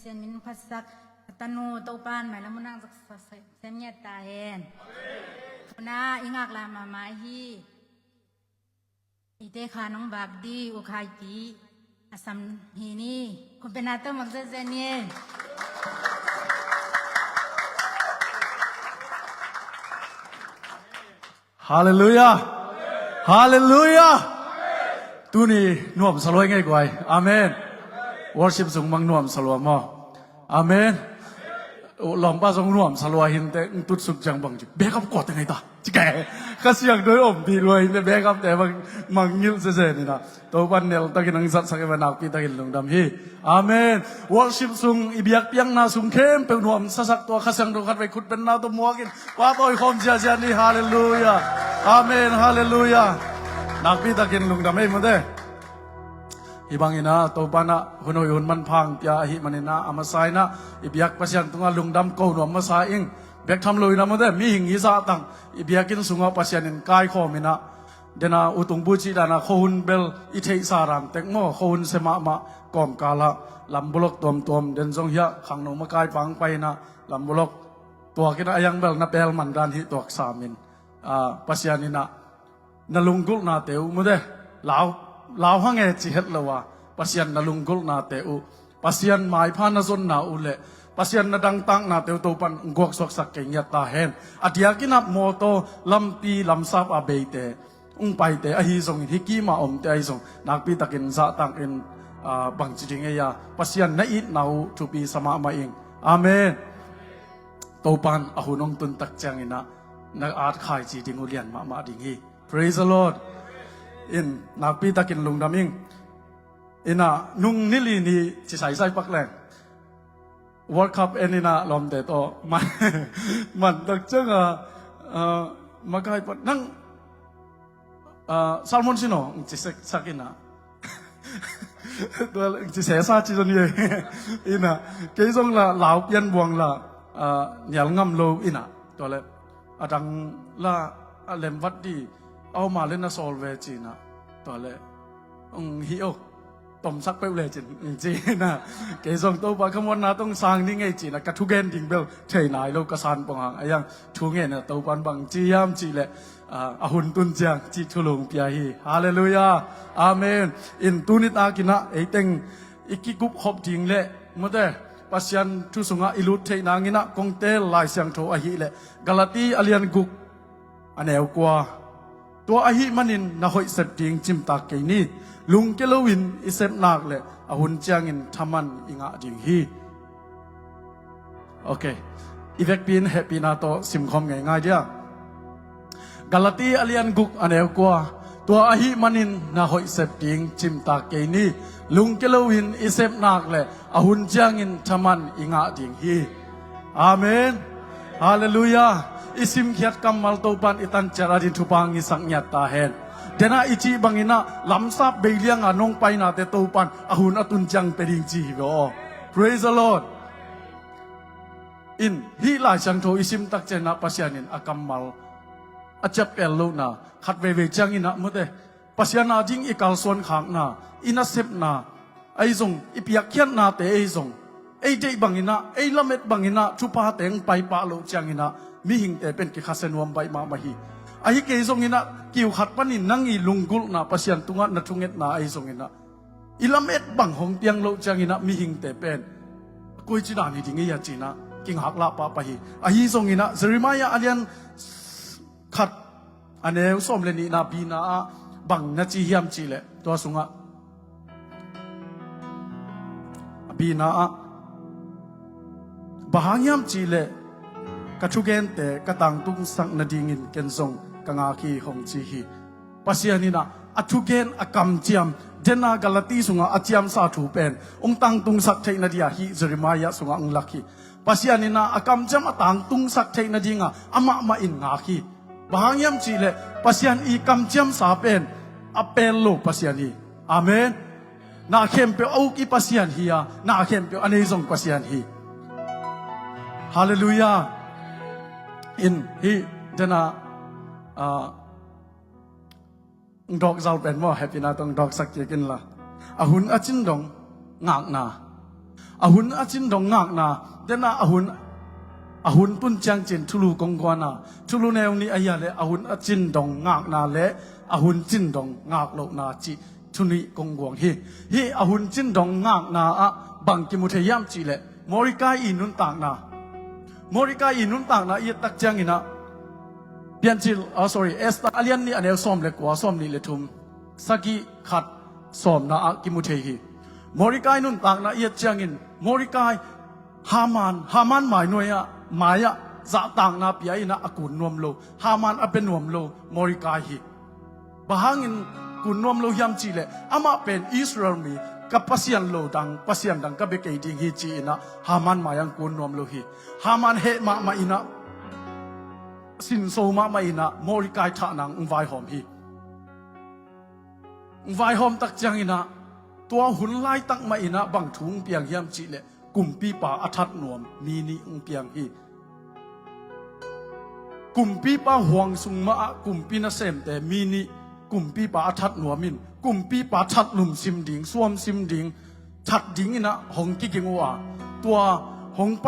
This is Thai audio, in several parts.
pasien min pasak tanu topan mai lamunang semnya tahen na ingak la mama hi ite khanong bagdi ukhai ti asam hini kumpenato magzazenie Hallelujah Hallelujah Tu ni nuam saloi ngai kwai Amen Worship sung mang nuam salwa mo Amen Lom pa sung nuam salwa hin te tut suk jang bang ji back up ko ta ngai ta ji kai ka siang doi om ti loi ne back up te mang ngil se se ni na to ban nel ta kin ang sat sak ba nak pi ta kin lung dam hi Amen Worship sung ibiak piang na sung kem pe nuam sasak to khasang do khat vai khut pen na to mo kin pa toi khom sia sia ni hallelujah Amen hallelujah nak pi ta kin lung dam ei mo de Ibangina to bana hunoy hun man phang pya hi manina amasai na ibyak pasyan tunga lungdam ko no amasai ing bek tham loi na mo de mi hing isa tang ibyakin sunga pasyan in kai kho mina dena utung bu chi dana khon bel i thei sarang tek mo khon sema ma kom kala lambulok tom den jong hia khang no ma kai pang pai na lambulok to kina ayang bel na pel man dan hi tok samin pasyanina nalunggul na teu mo de lao hang e chi het lawa pasian na lunggul na teu pasian mai pha na zon na ule pasian na dang tang na teu to pan ngok sok sak ke nya ta hen adia kinap moto lampi lamsap abeite pai te a hi song hi ki ma om te ai song nak pi takin za tang in bang chi ding ya pasian na it nau to pi sama ma ing amen to pan a hunong tun tak chang ina na art khai chi ding ulian ma ding hi praise the lord in nak pi takin lungdaming ina nung nili ni chi sai sai pak leng world cup enina lom de to man tak chang makai pat nang salmon sino chi sakina to chi se sa chi don ye ina ke jong la lao pian buang la nyal ngam lo ina to le adang la alem wat diเอามาเล่นนะโซลเวจีนะตัวเลยฮิโอต้มซักเปเลยจีนะเกส่งตัวปะขมวนนะต้องสร้างนี่ไงจีนะกระทุกเกนดิ่งเบลเทนายโลกสานปองหางยังทุกเงินนะตัวปันบังจียามจีแหละหุ่นตุนเจียงจีทุลุงเปียฮีฮาเลลูยาอาเมนอินตุนิตากินะไอเต็งอีกิกุบขบดิ่งเละมื่อเดปัสยันทุสุงะอิลุเทนางินะกงเตลลายเสียงโทอหิเละกาลาตีอเลียนกุกอันเอวกว่าตัวอหิมันินนะหอยเสพติงจิมตากเกนี่ลุงเกลวินอิเสพนักเลยอหุนเจียงอินทมันอิงะดิงฮีโอเคอีเวกปีนเฮปีนาโตสิมคอมง่ายๆเดียวกาลาตีอเลียนกุกอันเอวกว่าตัวอหิมันินนะหอยเสพติงจิมตากเกนี่ลุงเกลวินอิเสพนักเลยอหุนเจียงอินทมันอิงะดิงฮีอาเมนฮาเลลูยาisim khiat kamal topan itan charadin thupang isang nyat ta hen dena ichi bangina lamsap beiliang anong pai na te topan ahun atun chang peding chi go praise the lord in hi lai chang tho isim tak chena pasyanin akamal achap elo na khat ve chang ina mute pasyana jing ikal son khang na ina sep na ai zong ipiak khiat na te ai zong ai dei bangina ai lamet bangina thupa teng pai pa lo chang ina mi hing te pen ki khasenwam bai ma hi ai ke zongina kiu khat panin nangi lungul na pasyan tunga na thunget na ai zongina ilamet bang hong tiang lo changina mi hing te pen koi chi da ni ding ya china king hak la pa hi ai zongina Jeremiah alian khat aneu som le ni na bi na bang na chi hiam chi le to sunga bi na bahangyam chi le kachugen te katang tung sang na dingin kensong kangaki hong chi hi pasianina achugen akam chiam dena galati sunga achiam sa thu pen tang tung sak thei na dia hi Jeremiah sunga ang lakhi pasianina akam cham atang tung sak thei na dinga ama ma in nga khi bahangyam chi le pasian i kam chiam sa pen apel lo pasiani amen na khem pe au ki pasian hi ya na khem pe anezong pasian hi hallelujah in hi dena dog zal pen mo happy na tong dog sak kin la ahun achin dong ngak na อาหุนอาจินดงงากนาเดน่าอาหุนตุนจางจินทุลูกงกวานาทุลูแนวนี้อายะเลอาหุนอาจินดงงากนาเลอาหุนจินดงงากโลนาจิทุนิกงกวงฮีอาหุนจินดงงากนาอะบังกิมุเทยามจิเลมอริกาอินุนตากนามอริกาอินุนตากนาอีตักจังอินะเปียนจิลsorry เอสตาอเลียนนี่อันเอลซอมเลกว่าซอมนี่เลทุมสักีขัดซอมนาอะกิมุเทฮีมอริกาอินุนตากนาอีจังอินมอริกาฮามานหมายหน่วยอะหมายอะจะต่างนาปียนะอากุนนวมโลฮามานอเป็นนวมโลมอริกาฮีบาหังินกุนนวมโลยามจีเลอามาเป็นอิสราเอลมีกับปัสยันโลดังปัสยันดังกับเบกเอดิงฮีจีนะฮามานมายังกุนนวมโลฮีฮามานเฮมาอินะสินโซมาอินะมอริกาทานังอุไวหอมฮีอุไวหอมตักจังอินะตัวหุ่นไล่ตักมาอินะบังทุงเปียงยามจีเลกุมปีป่าอัทัดนวมมีนี่อุเปียงฮีกุมปีป่าห่วงสุงมากุมปีนาเซมแต่มีนี่กุมปีป่าอัทัดนวมินกุมปีป่าทัดหนุ่มซิมดิงสวมซิมดิงทัดดิงอินะหงกิกิงว่าตัวหงไป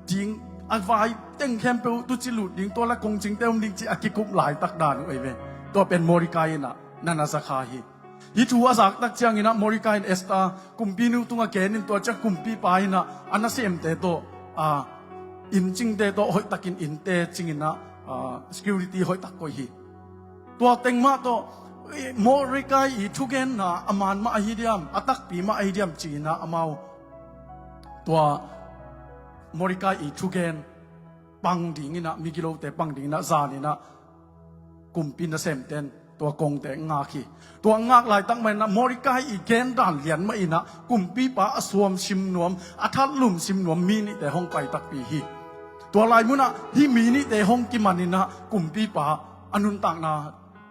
ดิงอวายเต็งแคมเปลตุจิลุดดิงตัวละกงจิงเต็มดิงจีอากิกุบหลายตักดานไอเวตัวเป็นมอริกายนะนันอาสาคาฮีฮิทัวสักตักจังอินะมอริกายเอสตากุมปีนูตุงะเกนินตัวจักกุมปีป่าอินะอันนั้นเซมเตโตอินจิงเตโตหอยตักินอินเตจิงอินะsecurity หอยตักก็ฮีตัวเต็งมาโตมอริกายอีทุกเกนนะอามานมาไอเดียมอตักปีมาไอเดียมจีนะอามาวตัวมอริกายอีทุกเกนปังดิ่งนะมิกิโลเตปังดิ่งนะซานีนะกุมปินนะเซมเตนตัวกงเตงาคีตัวงากลายตั้งมันนะมอริกายอีเกนด่านเหรียญมาอีนะกุมปีปะสวมซิมนวมอัทัดลุ่มซิมนวมมีนี่แต่ห้องไปตักปีฮีตัวลายมุนะที่มีนี่แต่ห้องกิมันนี่นะกุมปีปะอนุนต่างนา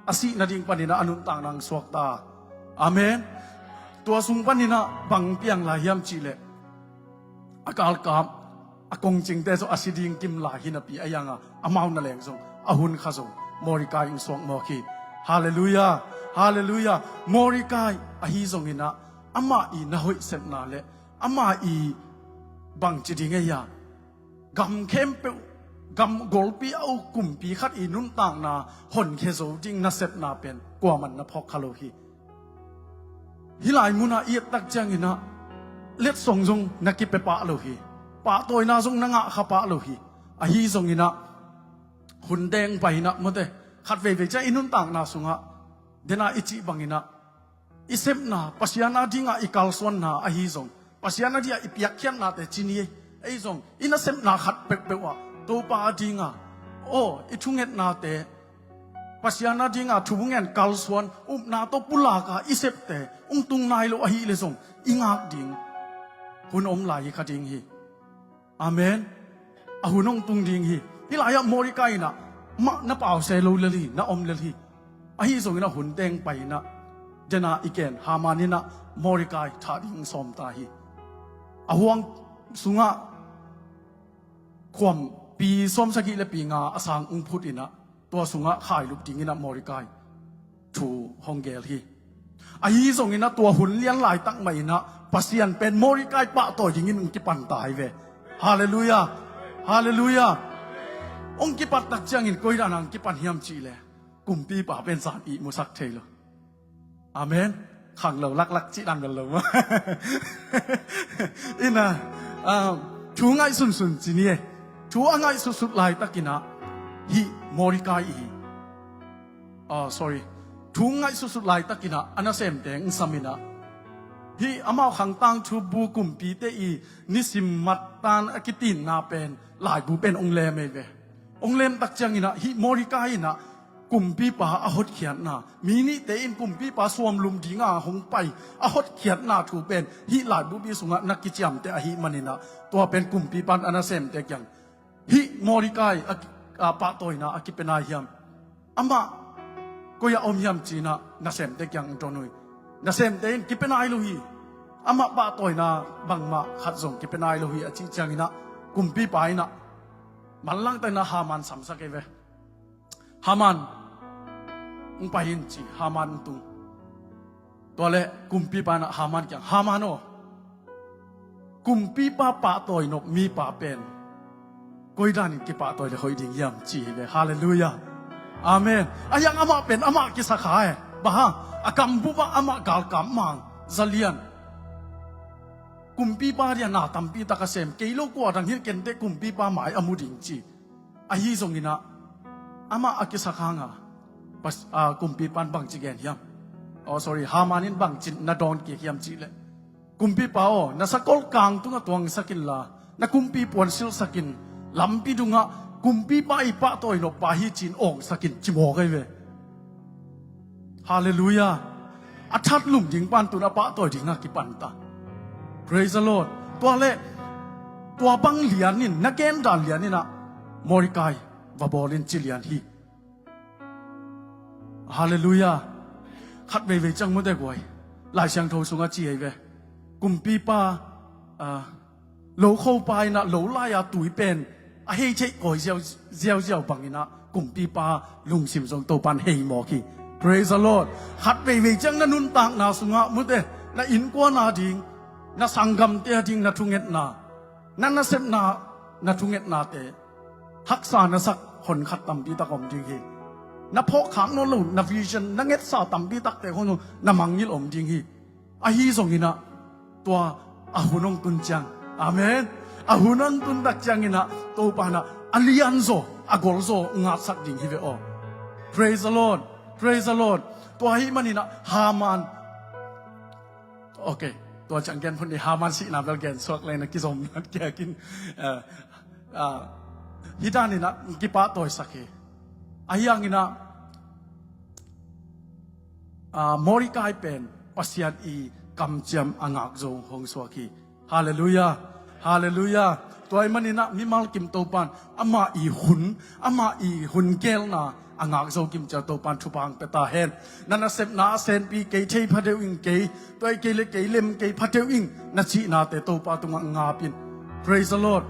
อาศินาดิงปันนี่นะอนุนต่างนางสวกตาอาเมนตัวสุงปันนี่นะบังเปียงลายยามจีเลอากาลกามอากงจิงแต่soอาศิดิงกิมลาหินาปีอายังอามาวนั่นแหละส่งอาหุนข้าส่งมอริกายอิงสวกมอคีฮาเลลูยาฮาเลลูยามอริกายอาฮีส่งหินะอามาอีนาหอยเซมนาเลอามาอีบังจีดิงเอียกำเข้มเปกำกอลปีเอากุมปีขัดอีนุนต่างนาหนเคโซจิงนาเซปนาเป็นกว่ามันนะพอคาโลฮีฮิลายมุนาเอียตักจังอินะเล็ดส่งนักกิเปปะโลฮีปะตัวนาส่งนังะขับปะโลฮีอาฮีส่งอินะหุ่นแดงไปนะมดเตขัดเวจะอินุนต่างนาส่งะเดน่าอิจิบังอินะอิเซปนาปัสยานาดิงะอิกาลสวนนาอาฮีส่งปัสยานาดิอิปียกเขียนนาแต่จีนีไอส่งอินาเซปนาขัดเปกวะตัวปาดิงะโอ้อิทุงเงินนาเตปัสยานาดิงะทุงเงินกาลสวนนาตัวปุลากาอิเซปเตตุงนายโลอหิเลส่งอิงากดิงหุ่นอมลายขัดดิงฮีอาเมนอาหุ่นองตุงดิงฮีฮิลายมอริกายนะมะนับเอาเซโลเลลีนะอมเลลีอาฮีส่งนะหุ่นแดงไปนะเจนาอีเกนฮามานินะมอริกายทาดิงสอมตาฮีอาห่วงสุงะความปีส้มสกิและปีงาอสังอุพุตินะตัวสุงะขายลูกดิงินะมอริกายถูฮองเกลฮีอาฮีส่งอินะตัวหุ่นเลี้ยงหลายตั้งใหม่นะปัสยันเป็นมอริกายปะต่อยิงินอุกิปันตายเวฮาเลลูยาฮาเลลูยาองกิปัตตักจังอินก้อยดานังกิปันเฮียมจีเลกุมปีป่าเป็นสารอีมุสักเทลอาเมนขังเราลักจิดังกันเราอินะชูง่ายสุนจีนี่ชูง่ายสุดๆลายตะกินะฮีมอริกายsorry ชูง่ายสุดๆลายตะกินะอันนั้นเซมเตงสามินะฮีอามาขังตังชูบูกุมปีเตอีนิสิมมัตตานอกิตินนาเป็นหลายบูเป็นองเลมเวองเลมตักจังอินะฮีมอริกายนะกุมปีป่าอหดเขียนนามีนี่เตอินกุมปีป่าสวมลุมดีงาหงไปอหดเขียนนาถูเป็นฮีหลายบูบีสุงะนักกิจยมเตอฮีมันนี่นะตัวเป็นกุมปีปันอันนั้นเซมเตยังฮิมอริกายปะตัวนะอากิเป็นนายมอามาก็อย่าอมยมจีนะนาเซมเตยังจนุยนาเซมเตนกิเป็นนายลุฮีอามาปะตัวนะบังมาขัดส่งกิเป็นนายลุฮีอาจิจังนะกุมปีไปนะมันลังแต่นะฮามันสัมสักเวฮามันไปยินจีฮามันตุตัวเล่กุมปีปานะฮามันยังฮามันโอ กุมปีป้าปะตอยนกมีปะเป็นกอยดานิกิปะตอยจะคอยดิ่งยามจีเวฮาเลลูยาอาเมนอายังอามาเป็นอามากิสขายบ้าอากำบุบะอามากาลกำมังซาเลียนกุมปีป้าเรียนาตัมปีตะกเซมเกโลกว่าดังฮิเกนเตกุมปีป้าหมายอามุดิ่งจีอาฮีทรงนี้นะอามาอากิสขางาปัสกุมปีปันบังจีเกนยามsorry ฮามานินบังจินนาดอนเกียมจีเลกุมปีป้านาสกอลกางตุงตัวงสกินลานากุมปีปวนซิลสกินลำปีดุงะกุมปีป้าอีปะตัวอินปาฮิจินองสกินจิโมกไอเวฮาเลลูยาอัชัดลุ่มยิงปันตุนปะตัวดิ่งะกิปันตา praise the Lord ตัวเล่ตัวบังเลียนนินนักเกนดานเลียนนี่นะมอริกายวาบอลินจิเลียนฮีฮาเลลูยาขัดเวจังมุดได้กวยหลายเสียงโทสุงอาจีไอเวกุมปีป้าโลเข้าไปนะโลไล่ตุยเป็นเฮ้ยเจ๊ก่อยเจียวบังนี่นะกุมปีป้าลุงสิมทรงโตปันเฮยหมอกี praise the Lord ขัดเวจังนั้นนุนต่างนาสุงามุดเดนะอินกว่านาดิงนะสังกัมเตียดิงนะทุงเงตนานั่นนะเซมนานะทุงเงตนาเตฮักษานะสักคนขัดตำปีตะกอมจริงฮีนะพกขังโนลุนนะวิชั่นนะเงตสาตำปีตักแต่คนนะมังยิลอมจริงฮีอาฮีส่งหินะตัวอาหุนงตุนจังอาเมนอาหุนันตุนตักจังหินะตัวปานะอลิยันโซอากอลโซงาสักจริงฮีเวอ praise the Lord praise the Lord ตัวฮีมันนี่นะฮามานโอเคตัวจังแกนพนดีฮามันสินาเบลแกนสวกเลยนะกิสมนัดแกกินฮิดานี่นะกิปะตัวสักเฮอายังนี่นะมอริกายเป็นปัสยันอีกำจำอ่างกจงหงสวากีฮาเลลูยาฮาเลลูยาตัวมันนี่นะมิมัลกิมโตปันอามาอีหุนเกลนาอ่างกจงกิมจะโตปันทุบังเปตาเฮนนั่นนะเซมนาเซนปีเกยเทพัดเดวิงเกยตัวเกยเล็กเกยเล็มเกยพัดเดวิงนัชชีนาเตโตปาตุงงาปิน praise the Lord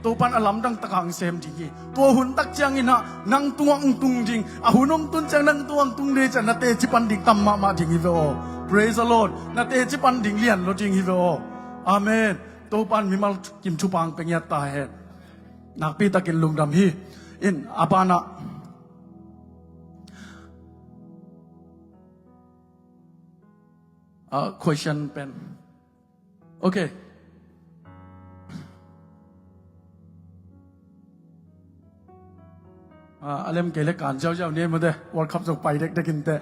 ตัวปันอลัมดังตะกังเซมจริงตัวหุ่นตักจังอินะนังตัวงตุงจริงหุ่นงตุนจังนังตัวงตุงเดจันนาเตจิปันดิ่งตัมมาจริงฮิโว praise the Lord นาเตจิปันดิ่งเลียนโลจริงฮิโวอาเมนตัวปันมิมัลกิมชุปังเป็นยาตาเฮนักปีตะกินลุงดำฮีอินอาปานะquestion เป็นโอเคอะไรมันเกี่ยวกับการเจ้าเนี่ยมันเด้วอลคัพส่งไปเด็กกินแต่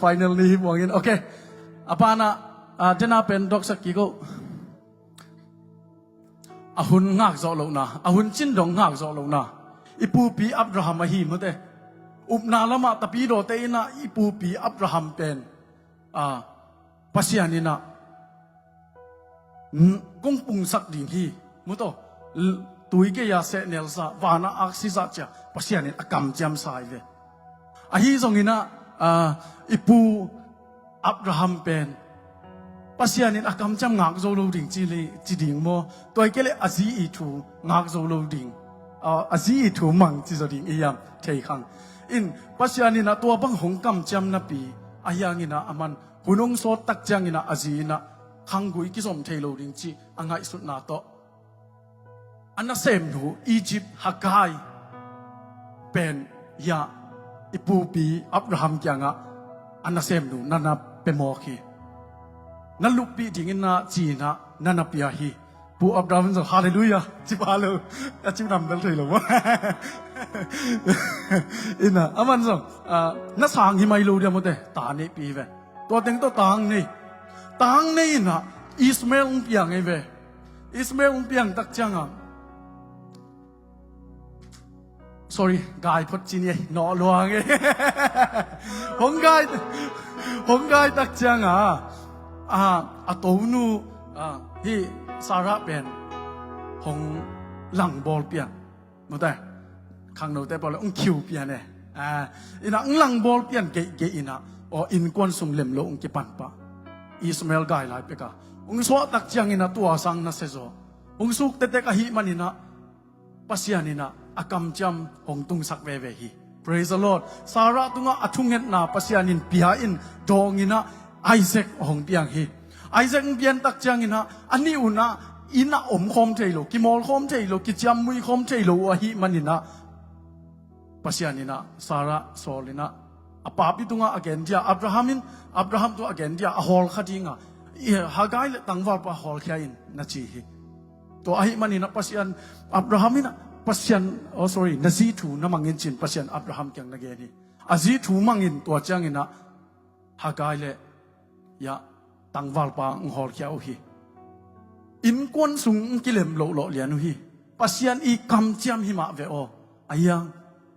final นี้บอกงี้โอเคอาปานะเจน่าเป็นดอกสักกี่ก็หุ่นงักโซโลนะหุ่นจินดงงักโซโลนะอีปูปีอับราฮัมมาฮีมันเด้อุปนาละมาตะปีโดเตนะอีปูปีอับราฮัมเป็นปัสยานินะกงปุงสักดิ่งฮีมุโตตุยเกียเสเนลซาวานาอักซิซัจปัสยานินอกำจำสายเวอาฮีทรงนี้นะอิปูอับราฮัมเป็นปัสยานินอกำจำงักโซโลดิ่งจีดิ่งโมตัวเกเลอาซีอีทูงักโซโลดิ่งอาซีอีทูมังจีโซดิ่งอียามเทคังอินปัสยานินะตัวบังหงกำจำนับปีอายังอินะอามันหุ่นงโซตักจังอินะอาจีนะขังกุยกิสมเทโลดิงจีอ่างไอสุดนาโตอันนั้นเซมดูอียิปต์ฮักไกเป็นยาอิปูปีอับราฮัมจังอ่ะอันนั้นเซมดูนั่นน่ะเป็นโมกีนั่นลูกปีดิ่งอินะจีนะนั่นน่ะปีอาฮีปูอับราฮัมจะฮาเลลูยาจิบฮาเลจิบนำเบลเลยหรอวะอินะอามันส่งนักสางฮิมาอิลูเดียมหมดเลยตาเนปีเวตัวเต็งตัวต่างนี่นะอิสมาเอลเปียงไงเวอิสมาเอลเปียงตักจังอ่ะ sorry กายพดจีนี่นอลวงไงหงกายตักจังอ่ะตัวนูที่สาระเป็นหงหลังบอลเปียงหมดเลยข้างโน้นแต่บอลคิวเปียงเนี่ยอินะหลังบอลเปียงเกอินะอินกวนสุมเล็มโลกิปันปะอิสมาเอลกายไลเปกะสวะตักจังอินะตัวสังนัสเซโซสุกเตเตกะฮิมันอินะปัสยานินะอากำจำหงตุงสักเวฮี praise the Lord สาระตุงะอทุงเงตนาปัสยานินปียอินดองอินะไอเซกหงเปียงฮี Isaac bian tak chang ina ani una ina khom thailo ki mol khom thailo ki cham mui khom thailo a hi manina pasianina Sara solina apapi tunga again dia Abraham tu again dia a hol khadinga Hagai le tangwal pa hol khain na chi hi to ahi manina pasian Abrahamina pasian nazi thu na mangin chin pasian Abraham kyang nageni azi thu mangin to changina Hagai le ya tangwal pa ng hol kya hi in kon sung kilem lo lian hi pasian I kam chiam hi ma ve o ayang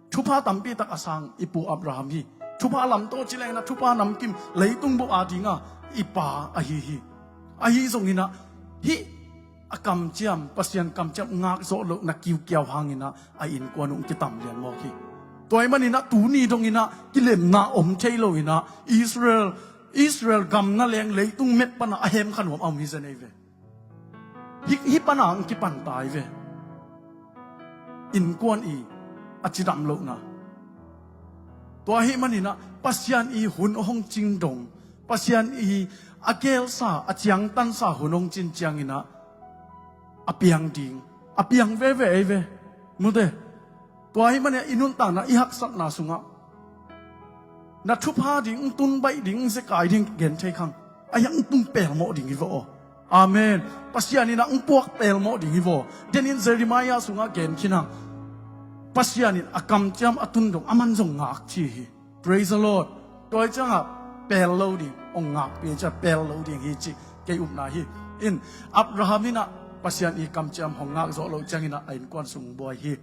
thupa tampi tak asang ipu Abraham hi thupa lam to chileng na thupa nam kim leitung bo adinga ipa ahi zongina hi akam chiam pasian kam chiam ngak zo lo na kiu kiaw hangina a in konung kitam lian mo hi toy manina tu ni dongina kilem na thailo ina Israel gam na leng leitung met pana ahem khanwam am hi zane ve hi pana ang ki pan tai ve in kon I achidam lo na to hi manina pasian I hun hong ching dong pasian I agel sa achiang tan sa hunong chin chiang ina apiang ve mude to hi mania inun ta na I hak sak na sunga na thupa ding tun bai ding se kai ding gen thai khang ayang tung pel mo ding hi vo amen pasiani na puak pel mo ding hi vo denin Jeremiah sunga gen khinang pasiani akam cham atun dong aman jong ngak chi hi praise the Lord toy changa pel lo ding ong ngak pe cha pel lo ding hi chi ke na hi in Abrahamina pasiani kam cham hong ngak zo lo changina ain kwan sung boy hi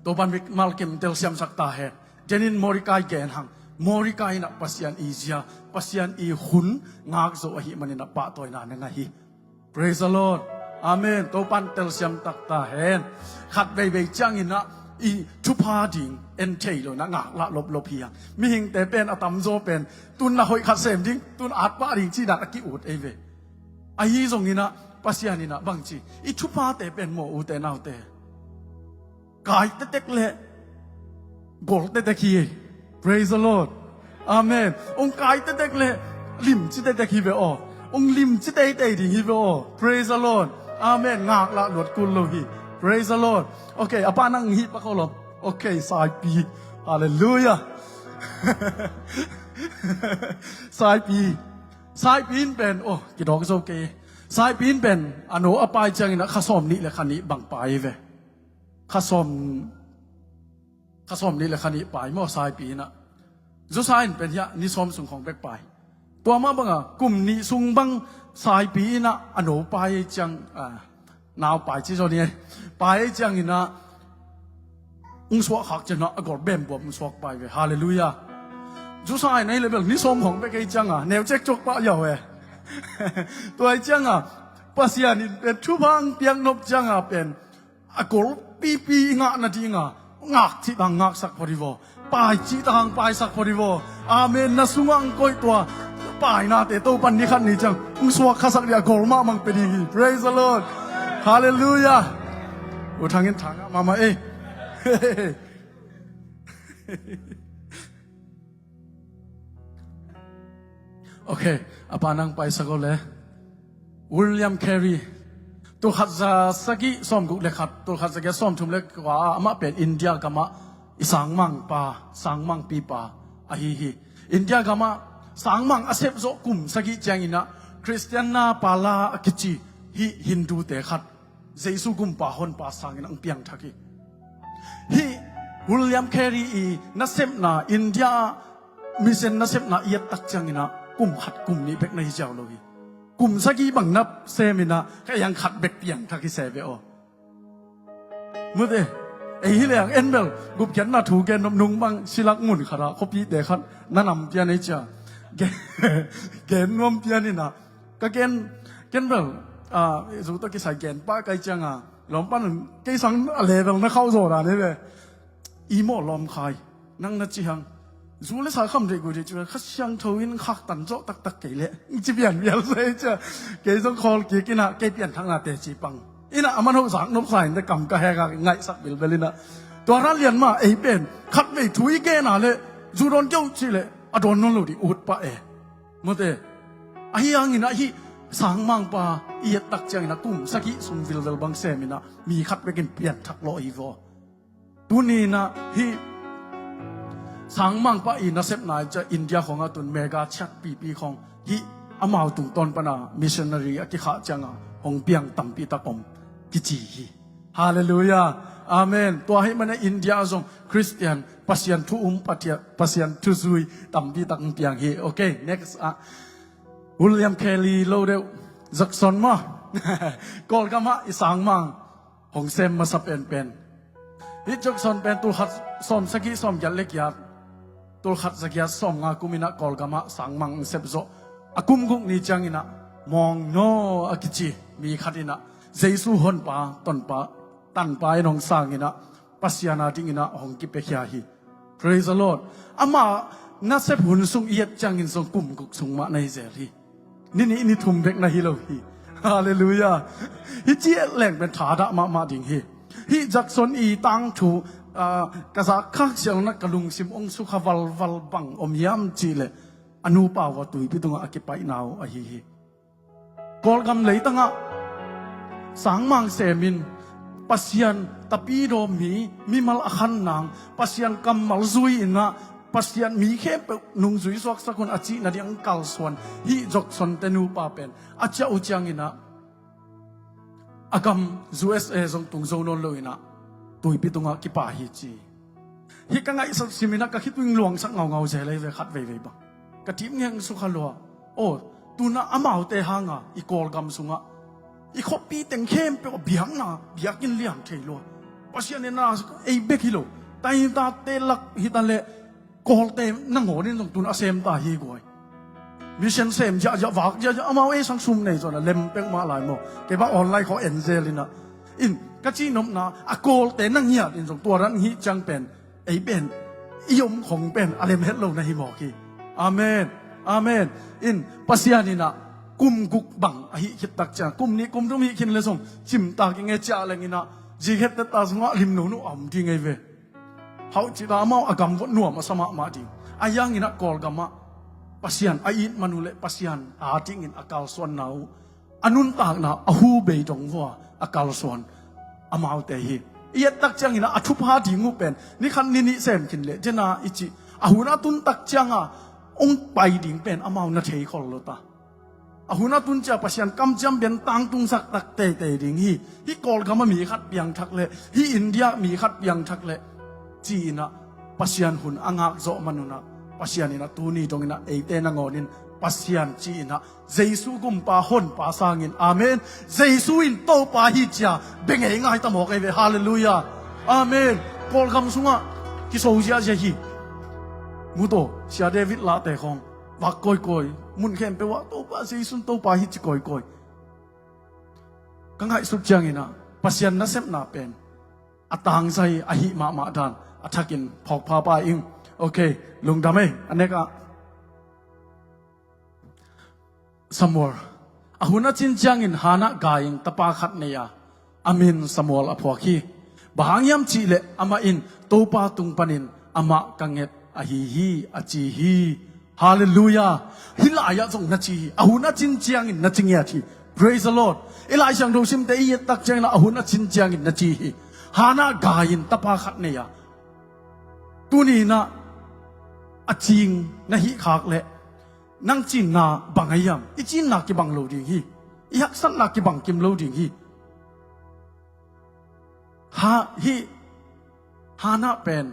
to ban wik malkim tel siam sakta he denin Morikai gen hang Morikai na pasian Izia pasian I hun ngak zo hi manina pa toy na nga hi praise the Lord amen to pan tel siam takta hen khat bei changina I thupa ding en thailo na ngak la lop hiang mi hing te pen atam zo pen tun na hoi khat sem ding tun at pa ding chi da ki ut eve ai hi zongina pasianina bangchi I thupa te pen mo u te nau te kai te tek le gol te ki praise the Lord amen ong kai te tek le lim chi te ki ve o ong lim chi te ding hi ve o praise the Lord amen ngak la lot kul lo hi praise the Lord okay apa nang hi pa ko lo okay sai pi hallelujah sai piเป็นki dok so ke sai piเป็นano apai chang na khasom ni le khani bang pai ve khasomนี่แหละคันนี้ไปมอสายปีนะจุสายเป็นยะนิสมสุงของแบกไปตัวมาบังกลุ่มนิสุงบังสายปีนะอนุไปจังนาวไปที่โซนี้ไปจังนี่นะองสวกหักจะนะกอดเบมบวมสวกไปเวฮาเลลูยาจุสายในเลเวลนิสมของแบกจังแนวเจ๊กจกปะยาวเวตัวจังปัสยานี่เป็นชุบังเปียงนบจังเป็นกอดปีงะนาทีงะngak chi bang ngak sak porivo pai chi tang pai sak porivo amen na sungang koi tua pai na te to pan ni khan ni chang ung suak khasak dia golma mang pe ding praise the Lord hallelujah u thangin thang mama okay apa nang pai sakole William Careyตัวขัดจะสักกี่ซ้อมกุเล็กขัดตัวขัดจะแค่ซ้อมทุ่มเล็กกว่ามาเป็นอินเดียกับมาสังมังป่าสังมังปีป่าอะฮิอินเดียกับมาสังมังอาเซฟโซกุมสักกี่แจงอินะคริสเตียนนาปาลากิจิฮินดูเตะขัดเจสุกุมป่าฮอนป่าสังอินะเปียงทักฮิวิลเลียมแครีนัสเซฟนาอินเดียมิเซนนัสเซฟนาเอียดตักแจงอินะกุมขัดกุมนี้เป็กในเจ้าโลกีกลุ่มสักกี่บังนับเซมินะแค่ยังขัดเบกเปียงทักที่เซเบโอเมื่อเดไอ้เรื่องเอ็นเบลกุบเขียนนาถูแกนนุ่งบังศิลักมุนขราคบปีเดขัดนั่นนำเปียนไอจ้าแกนนวมเปียนี่นะก็แกนเบลสุดท้ายก็ใส่แกนป้าไกจังหลอมป้าหนึ่งไกสังอะไรเบลนั่งเข้าโซดาเนี่ยเว้อีโมลอมคายนั่งนัดจีฮังรู้เลยสายคำเด็กกูจะช่วยข้าช่างทวินขักตันโจตักเกลี่ยจะเปลี่ยนเลยจ้ะเกย์ต้องคอลเกย์กินอะเกย์เปลี่ยนทางหน้าเตจีปังอินะมันหัวสังนกใส่แต่กำกระแหกไงสักบิลเบลินะตัวนั้นเรียนมาไอ้เป็นขัดไม่ถุยเกย์น่ะเลยจูโดนเจ้าชีเลยอดอนนนลูดิอุดปะเมื่อเต ayang ina hi sang mang pa iet tak chang ina kum saki sung vil dal bang semina mi khat bekin pian thak lo i vo tuni na hi sang mang pa ina sep nai cha India khong a tun mega chat pi khong hi amau tung ton pana missionary aki kha changa hong piang tampi ta kom ki chi hi hallelujah amen to hi mana India zong Christian pasian thu patia pasian thu zui tampi tak piang hi okay next William Kelly lo de Jackson ma kol kama isang mang hong sem ma sap en pen hi Jackson pen tul khat som saki som yal lek ya tul khat sakya som nga kumina kol kama sang mang sep zo akum guk ni changina mong no akichi mi khatina Jesu hon pa ton pa tan pa nong sangina pasiana dingina hong ki pe khya hi praise the Lord ama na sep hun sung iet changin song kum guk sung ma nai zel hi ni thum bek na hi lo hi hallelujah hi chi leng ben tha da ma ding hi hi Jackson i tang thu kaza khak siang na kalung sim ong su khawal wal bang om yam chi le anu pa wa tui pi tunga akipai naw a hi kol gam lei tanga sang mang semin pasian tapi do mi mal akhan nang pasian kam mal zui ina pasian mi khe nung zui sok sakun achi na diang kal swan hi Jackson tenu pa pen acha uchang ina agam USA zong tung zo non lo ina tui pi tunga ki pa hi chi hi ka ngai sak simina ka khitwing luang sak ngau je lai ve khat ve ba ka tim ngeng su khalwa o tuna amau te hanga I kol gam sunga I khopi teng khem pe biang na biakin liang theilo pasian na ei be kilo tai ta te lak hi ta le kol te na ngonin jong tuna sem ta hi goi mission sem ja wak ja amau e sang sum nei zona lem pek ma lai mo ke ba online kho enzelina in ka chi nom na a kol te nang hiat in jong tua ran hi chang pen ei pen iom khong pen alem het lo na hi mo ki amen amen in pasianina kum guk bang a hi hit tak cha kum ni kum rum hi khin le song chim ta ki nge cha lengina ji het ta sunga lim no nu am ti nge ve hau chi da mau agam wo nuam asama ma ti ayang ina kol gama pasian ait manule pasian ating in akal swan nau anun tak na ahu be dong wa akal swan amau te hi iet tak chang ina athu pha dingu pen ni khan ni sem kin le jena ichi ahuna tun tak changa ong pai ding pen amau na thei khol lo ta ahuna tun cha pasian kam jam ben tang tung sak tak te ding hi kol gama mi khat piang thak le hi India mi khat piang thak le chi na pasian hun angak zo manuna pasian ina tuni dong ina eite na ngonin pasian chi ina Jesu gum pa hon pa sangin amen Jesu in to pa hi cha bengei ngai ta mo kai ve hallelujah amen kol gam sunga ki so sia hi muto sia David la te khong wa koi mun khem pe wa to pa Jesu to pa hi chi koi kangai suk chang ina pasian na sep na pen atang sai a hi ma dan athakin phok pha pa ing okay lung dame aneka Samuel ahuna chin changin hana gaing tapa khat neya amin Samuel aphwaki bahangyam chi le ama in topa tung panin ama kanget ahi achi hi hallelujah hilaya jong na chi ahuna chin changin na chingya thi praise the Lord ilai sang do sim te i tak chang na ahuna chin changin na chi hi hana gain tapa khat neya tuni na aching na hi khak le nang chin na bangayam ichin na ki bang lo ding hi I hak san na ki bang kim lo ding hi ha na pen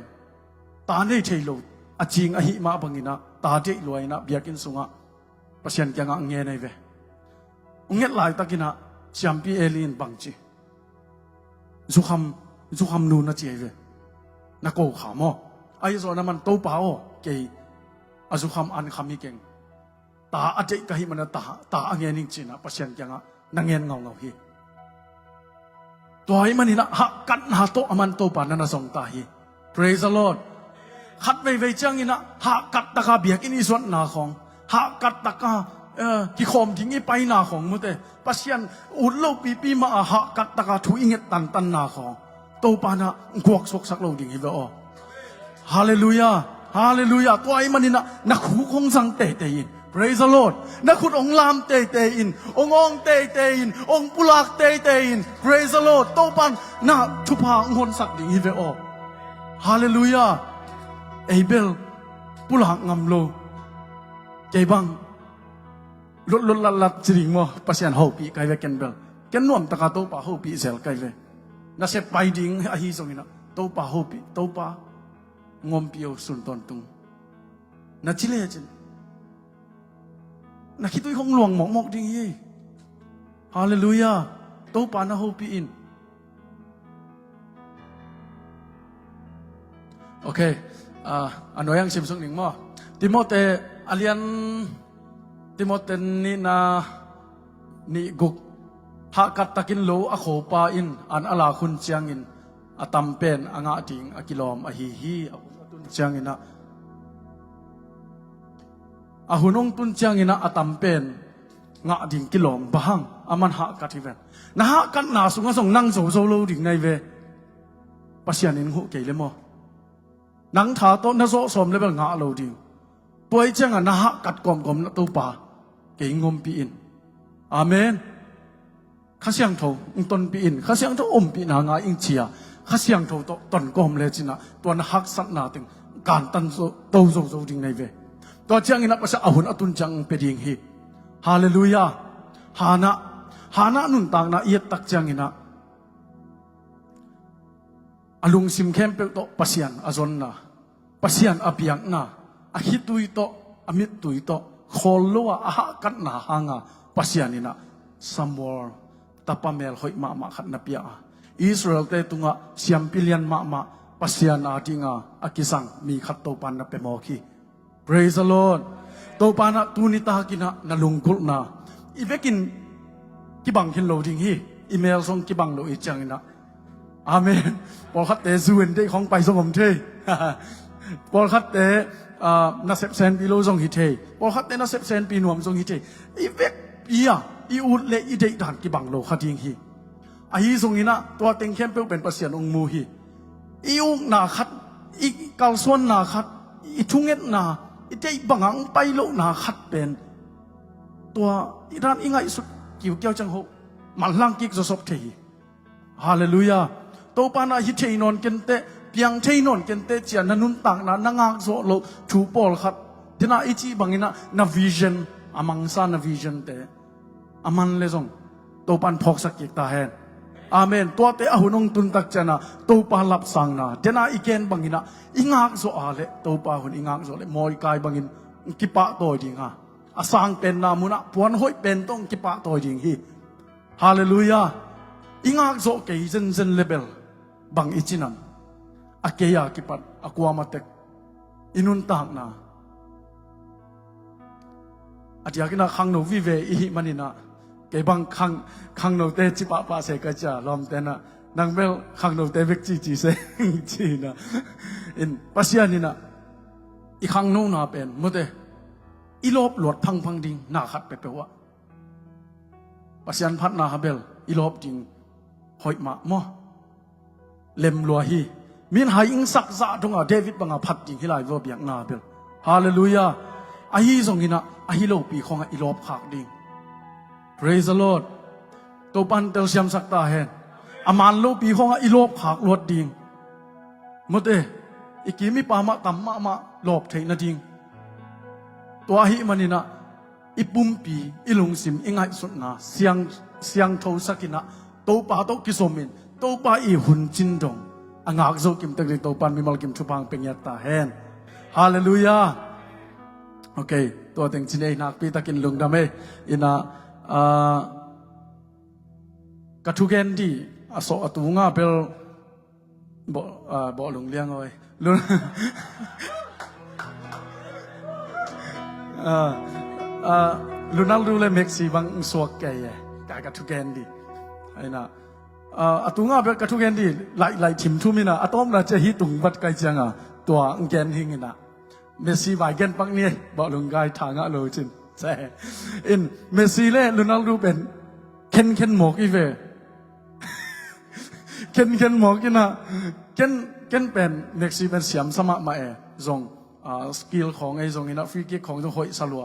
ta nei thei lo aching a hi ma bangina ta de loina biakin sunga pasien kyanga nge nei ve unget lai takina champi elin bangchi zukham nu na che ve na ko khamo ai zo na man to pa o ke azukham an khami keng ta ate ka hi mana ta angening china pasien kyanga nangen ngau hi toy manina ha kan ha to aman to pa na song ta hi praise the Lord khat ve chang ina ha kat ta ka biak in isot na khong ha kat ta ka ki khom ding I pai na khong mu te pasien ut lo pi ma ha kat ta ka thu inget tan na khong to pa na ngok sok sak lo ding hi lo hallelujah hallelujah toy manina na khu khong sang te Praise the Lord นักขุดองลามเตเตอินองเตเตอินองปุลากเตเตอิน Praise the Lord โตปันนาทุพาองคนสักดิ่งอีเวออกฮาเลลูยาเอเบลปุลากงำโลใจบังลดลัดจริงมั้งปัสยันฮูปีไกเวกันเบลกันน่วมตะกาโตปาฮูปีเซลไกเวน่าเสพไปดิ่งอาฮิสงอินะโตปาฮูปีโตปางอมปิโอสุนตอนตุงน่าชิเลจินน่าคิดด้วยของหลวงหมอกดิ่งยี่ฮาเลลูยาโตปานาฮูปีอินโอเคอันน้อยยังชิมสักหนึ่งมั้งติโมเตอาเลียนติโมเตนี่นานี่กุกหากัดตะกินโลอโคปาอินอันอลาคุณเจียงอินอตัมเป็นอ่างดิ่งอกิลอมอฮีฮีอตุนเจียงอินะอหุนงตุนเจียงอินะอตัมเป็นงาดิ่งกิลอมบางอามันหากัดที่เวนนะหากัดนาสุงส่งนั่งโซโซโลดิ่งในเวปัสยานินหุเกลเลมอนังท่าโตนะโซสมเลเบลงาโลดิ่งป่วยเจียงนะหากัดกอมนะตัวป่าเก่งงมปีอินอาเมนข้าเสียงโถต้นปีอินข้าเสียงโถปีนางาอิงเชียข้าเสียงโถต้นกอมเลยจินะตัวนักฮักสัตนาถึงการตันโซโตโซดิ่งในเวตัวเจียงอินักภาษาอาหุนอตุนจังเปดิ่งฮีฮาเลลูยาฮานะนุนต่างนะเอียดตักเจียงอินะอลุงซิมเข้มเปโตปัสยันอาจนนะปัสยันอภิยังนะอาฮิตุยโตอามิตุยโตโคลวะอาหะกันนะหางาปัสยันอินะซัมวอร์ตาปามเมลหอยมาขัดนับยาอิสราเอลเตตุงะเสียมพิเลียนมาปัสยานาติงะอากิสังมีขัดโตปานนับเปมอคี Praise the Lord โตปานะตูนิตากินะนลุงกุลนาอีเวกินกิบังคินโลดิงฮีอีเมลส่งกิบังโลอีจังนะอาเมนพอขัดเตซูเอนได้ของไปส่งผมเทพอขัดเตนักเซปเซนปีโลส่งฮิเทพอขัดเตนักเซปเซนปีนวมส่งฮิเทอีเวกอีอะอีอุดเลอีเดด่านกิบังโลขัดยิงฮีอาฮีส่งอินะตัวเต็งเข้มเปเป็นปัสยานองมูฮีอีอุกนาขัดอีกาลส่วนนาขัดอีทุ่งเอ็ดนาอีเดบังหังไปโลนาขัดเป็นตัวอีด้านอีไงสุดกิ่วเกี่ยวจังหกมันลังกิกจะสบเทฮาเลลูยาโตปานาฮิเทนอนกันเตเปียงเทนอนกันเตเจียนันุนต่างนั้นงางโซโลชูปอลขัดที่น่าอีจีบังอินะนาวิชั่นอามังซานาวิชั่นเตอามันเลยส่งโตปันพอกสักกิกตาเห็นอาเมนตัวเตอหุนงตุนตักเจนะโตปาลับสังนะเจนะอีเกนบังอินะอิงากโซอาเลโตปาหุนอิงากโซเลมอยกายบังอินกิปะตัวดิงฮะอาสังเป็นนามุนะปวนห้อยเป็นต้องกิปะตัวดิงฮีฮาเลลูยาอิงากโซเกยเซนเลเบลบังอิจินันอาเกียกิปัดอากวามาเตกอินุนตากนาอาทิตย์กินขังโนวิเวอีหิมันนะเก็บังขังโนเตจิปะปะเสกจ่าลอมเตนะนางเบลขังโนเตเวกจีเซจีนะอินปัสยานินะอีขังโนนาเป็นมุเตอีลบหลวดพังดิ่งนาขัดเปวะปัสยันพัดนาฮาเบลอีลบดิ่งหอยมาโมเลมลัวฮีมินหายอิงสักซาตรงเดวิดบังอาพัดดิ่งฮิลายวบยังนาเบลฮาเลลูยาอาฮีส่งอินะอาฮิโลปีของอีลบขากดิ่ง Praise the Lord ตัวปันเตลเซียมสักตาเห็นอามันโลปีของอีลบขากลวดดิ่งหมดอีกีมีปามะตัมมาลบเทนดิ่งตัวอาฮิมันนี่นะอีปุ่มปีอีลงซิมอีไงสุดนะเสียงโทสักินะตัวปาโตกิสมินตัวปาอีหุ่นจินดงอ่างอักโซกิมตะกิตัวปันมีมัลกิมชุพังเป็นยาตาเห็นฮาเลลูยาโอเคตัวเต็งชินเอนักปีตะกินลุงดำเออินะกระทุกแกนดีอโศอตูงาเปลบ่ลุงเลี้ยงเอาไว้ลุงลุนัลดูเลยเม็กซี่บางสวกแก่กระทุกแกนดีไอ้น่ะอตูงาเปลกระทุกแกนดีไหลทิมทุ่มินะอตอมน่ะจะฮิตุงบัดไกจังอ่ะตัวแกนหิงน่ะเมสซี่วายเกนปักเนี่ยบอกลุงกายทางอะโลจินใช่อินเมสซี่เล่โรนัลโดเป็นเคนหมอกอีเวเคนหมอกอีน่ะเคนเป็นเมสซี่เป็นเสียมสมัครมาส่งสกิลของไอ้ส่งอีน่ะฟรีคิกของต้องหอยสลัว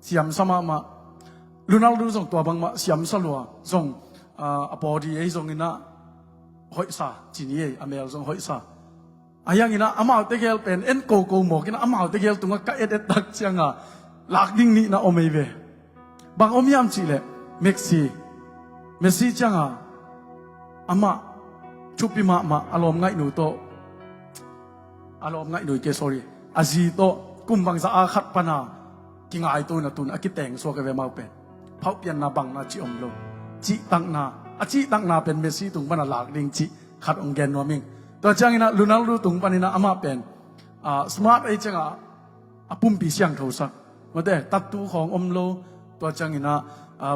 siam sama ma Ronaldo song tua bang ma siam salwa song apodi ei song ina hoi sa chini ei amel song hoi sa ayang ina amau te gel pen en ko mo kina amau te gel tunga ka et tak changa lak ding ni na omeive bang omiam chi le Messi changa ama chupi ma alom ngai nu to alom ngai nu ke sorry azi to kumbang sa akhat pana kingai to na tun akiteng so ka ve mau pen phau pian na bang na chi om lo chi tang na pen Messi tung pana lak ding chi khat ong gen no ming to changina Ronaldo tung panina ama pen smart ai changa apum pi siang tho sak mate tatu khong om lo to changina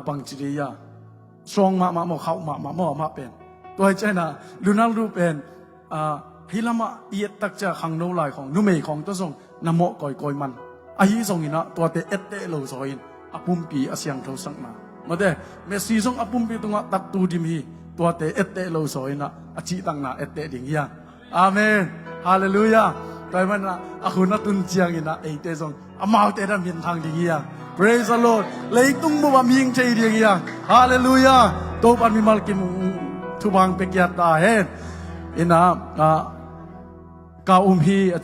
bang chiriya strong ma mo khau ma pen to chana Ronaldo pen hilama iet tak cha khang no lai khong nu mei khong to song namo koi man a hi song ina to te ette lo soin apum pi asyang tho sak na mate Messi song apum pi tunga tatu dim hi to te ette lo soina achi tang na ette ding ya amen hallelujah tai man akuna tun chiang ina ei te song amau te da min thang ding ya praise the lord leitung bo ba ming chei ding ya hallelujah to pan mi mal kim thu bang pe kya ta hen ina ka hi